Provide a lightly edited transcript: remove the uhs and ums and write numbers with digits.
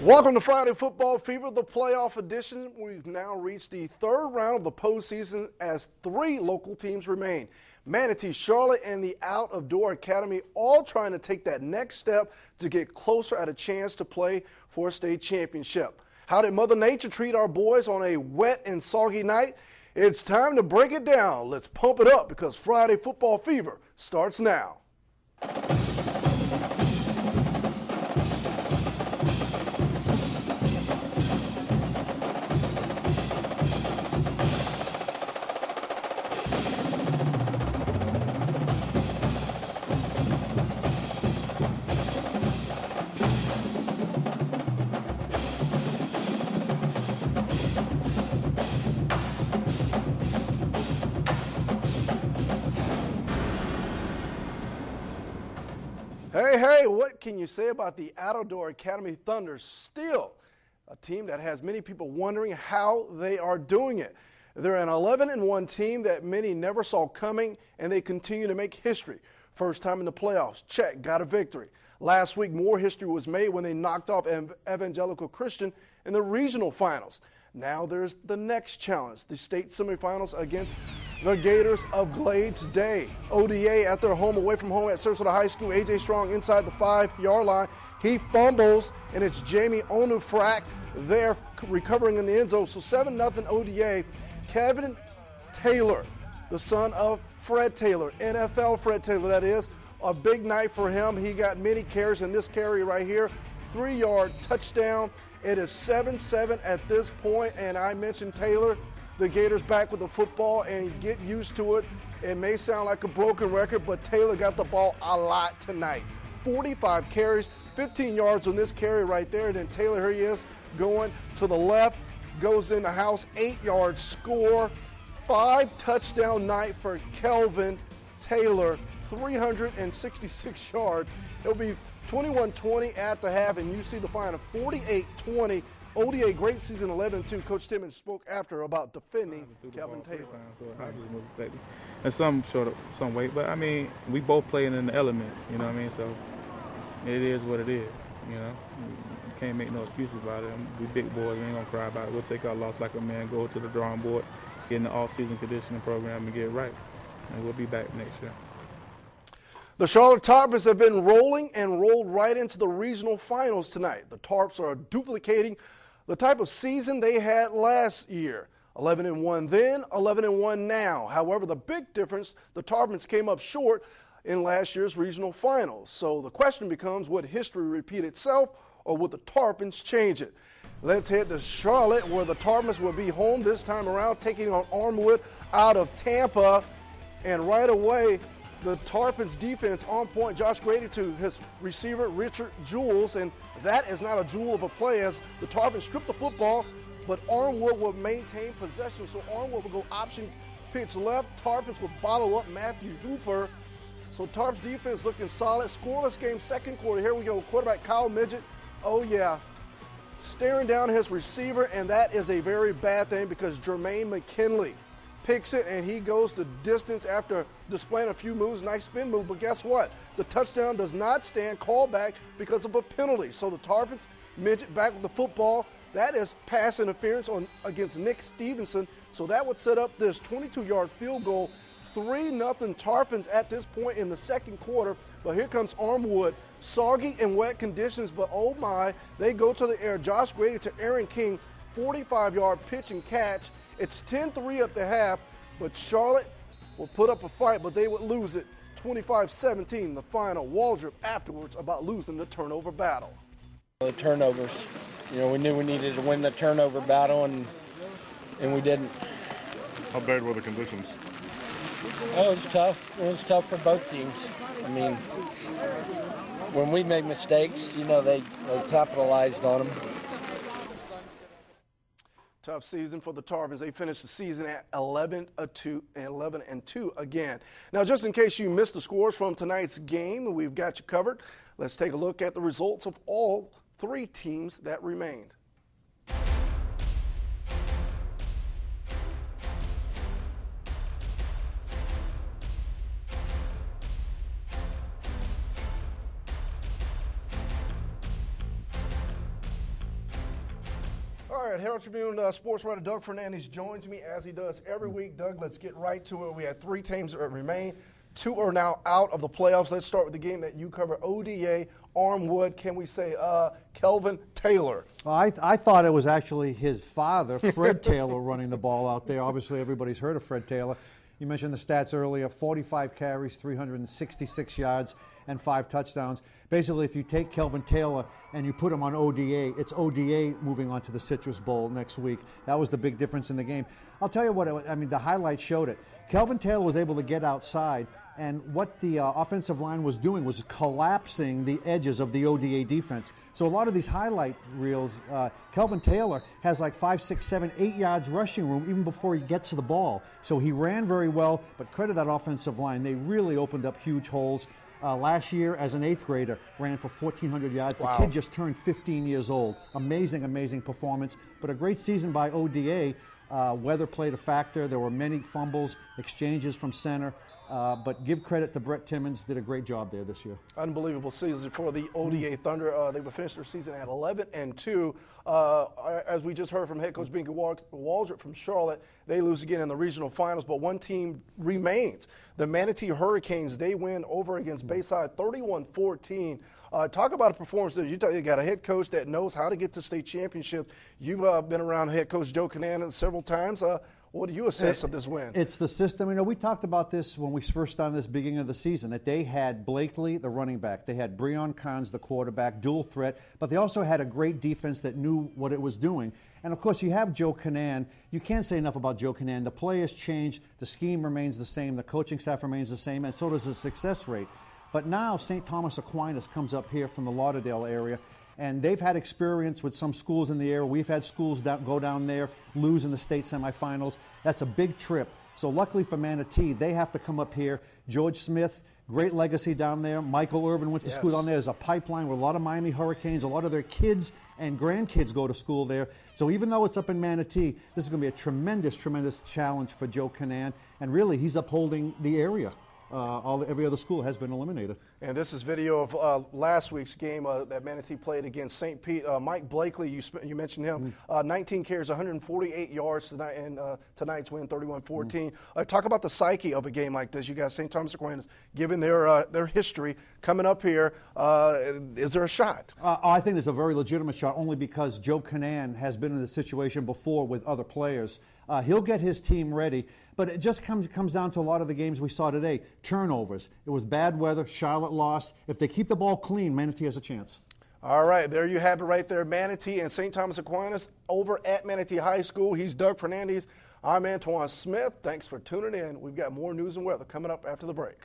Welcome to Friday Football Fever, the playoff edition. We've now reached the third round of the postseason as three local teams remain. Manatee, Charlotte, and the Out-of-Door Academy all trying to take that next step to get closer at a chance to play for a state championship. How did Mother Nature treat our boys on a wet and soggy night? It's time to break it down. Let's pump it up because Friday Football Fever starts now. Hey, what can you say about the Out-of-Door Academy Thunder? Still a team that has many people wondering how they are doing it. They're an 11-1 team that many never saw coming, and they continue to make history. First time in the playoffs, check, got a victory. Last week, more history was made when they knocked off Evangelical Christian in the regional finals. Now there's the next challenge, the state semifinals against the Gators of Glades Day. ODA at their home, away from home at Sarasota High School. A.J. Strong inside the 5-yard line. He fumbles, and it's Jamie Onufrak there recovering in the end zone. So 7-0 ODA. Kevin Taylor, the son of Fred Taylor, NFL Fred Taylor, that is. A big night for him. He got many carries, and this carry right here, 3-yard touchdown. It is 7-7 at this point, and I mentioned Taylor. The Gators back with the football, and get used to it. It may sound like a broken record, but Taylor got the ball a lot tonight. 45 carries, 15 yards on this carry right there. And then Taylor, here he is, going to the left, goes in the house, 8-yard score. 5-touchdown night for Kelvin Taylor, 366 yards. It'll be 21-20 at the half, and you see the final, 48-20. ODA, great season, 11-2. Coach Timmons spoke after about defending Kelvin Taylor. And some short of some weight, but I mean, we both playing in the elements, you know what I mean? So it is what it is, you know. You can't make no excuses about it. We big boys, we ain't gonna cry about it. We'll take our loss like a man, go to the drawing board, get in the off-season conditioning program and get it right. And we'll be back next year. The Charlotte Tarpons have been rolling and rolled right into the regional finals tonight. The Tarps are duplicating the type of season they had last year. 11-1 then, 11-1 now. However, the big difference, the Tarpons came up short in last year's regional finals. So the question becomes, would history repeat itself or would the Tarpons change it? Let's head to Charlotte, where the Tarpons will be home this time around, taking on Armwood out of Tampa. And right away, the Tarpons defense on point. Josh Grady to his receiver, Richard Jules, and that is not a jewel of a play as the Tarpons strip the football, but Armwood will maintain possession. So Armwood will go option pitch left. Tarpons will bottle up Matthew Hooper. So Tarps defense looking solid. Scoreless game, second quarter. Here we go. Quarterback Kyle Midget. Oh, yeah. Staring down his receiver, and that is a very bad thing because Jermaine McKinley picks it, and he goes the distance after displaying a few moves. Nice spin move, but guess what? The touchdown does not stand, called back because of a penalty. So the Tarpons, Midget back with the football. That is pass interference against Nick Stevenson. So that would set up this 22-yard field goal. 3-0 Tarpons at this point in the second quarter. But here comes Armwood. Soggy and wet conditions, but oh my, they go to the air. Josh Grady to Aaron King, 45-yard pitch and catch. It's 10-3 at the half, but Charlotte will put up a fight, but they would lose it 25-17, the final. Waldrop afterwards about losing the turnover battle. The turnovers. You know, we knew we needed to win the turnover battle, and we didn't. How bad were the conditions? Oh, it was tough. It was tough for both teams. I mean, when we made mistakes, you know, they capitalized on them. Tough season for the Tarpons. They finished the season at 11-2 again. Now, just in case you missed the scores from tonight's game, we've got you covered. Let's take a look at the results of all three teams that remained. All right, Herald-Tribune sports writer Doug Fernandes joins me as he does every week. Doug, let's get right to it. We had 3 teams that remain. 2 are now out of the playoffs. Let's start with the game that you cover, ODA, Armwood. Can we say Kelvin Taylor? Well, I thought it was actually his father, Fred Taylor, running the ball out there. Obviously, everybody's heard of Fred Taylor. You mentioned the stats earlier, 45 carries, 366 yards, and 5 touchdowns. Basically, if you take Kelvin Taylor and you put him on ODA, it's ODA moving on to the Citrus Bowl next week. That was the big difference in the game. I'll tell you what, the highlights showed it. Kelvin Taylor was able to get outside, and what the offensive line was doing was collapsing the edges of the ODA defense. So a lot of these highlight reels, Kelvin Taylor has like 5, 6, 7, 8 yards rushing room even before he gets to the ball. So he ran very well, but credit that offensive line. They really opened up huge holes. Last year, as an 8th grader, ran for 1,400 yards. Wow. The kid just turned 15 years old. Amazing, amazing performance. But a great season by ODA. Weather played a factor. There were many fumbles, exchanges from center. But give credit to Brett Timmons, did a great job there this year. Unbelievable season for the ODA Thunder. They would finish their season at 11-2. As we just heard from head coach Binky Waldrop from Charlotte, they lose again in the regional finals, but one team remains. The Manatee Hurricanes, they win over against Bayside 31-14. Talk about a performance that you got a head coach that knows how to get to state championships. You've been around head coach Joe Canaan several times. What do you assess of this win? It's the system. You know, we talked about this when we first started this beginning of the season, that they had Blakely, the running back. They had Breon Carnes, the quarterback, dual threat. But they also had a great defense that knew what it was doing. And, of course, you have Joe Canaan. You can't say enough about Joe Canaan. The play has changed. The scheme remains the same. The coaching staff remains the same. And so does the success rate. But now St. Thomas Aquinas comes up here from the Lauderdale area. And they've had experience with some schools in the area. We've had schools go down there, lose in the state semifinals. That's a big trip. So luckily for Manatee, they have to come up here. George Smith, great legacy down there. Michael Irvin went to school down there. There's a pipeline with a lot of Miami Hurricanes. A lot of their kids and grandkids go to school there. So even though it's up in Manatee, this is going to be a tremendous, tremendous challenge for Joe Canaan. And really, he's upholding the area. Every other school has been eliminated. And this is video of last week's game that Manatee played against St. Pete. Mike Blakely, you mentioned him, 19 carries, 148 yards tonight, and tonight's win, 31-14. Talk about the psyche of a game like this. You got St. Thomas Aquinas, given their history, coming up here. Is there a shot? I think it's a very legitimate shot, only because Joe Canaan has been in this situation before with other players. He'll get his team ready, but it just comes down to a lot of the games we saw today. Turnovers. It was bad weather. Charlotte lost. If they keep the ball clean, Manatee has a chance. All right, there you have it right there. Manatee and St. Thomas Aquinas over at Manatee High School. He's Doug Fernandes. I'm Antawan Smith. Thanks for tuning in. We've got more news and weather coming up after the break.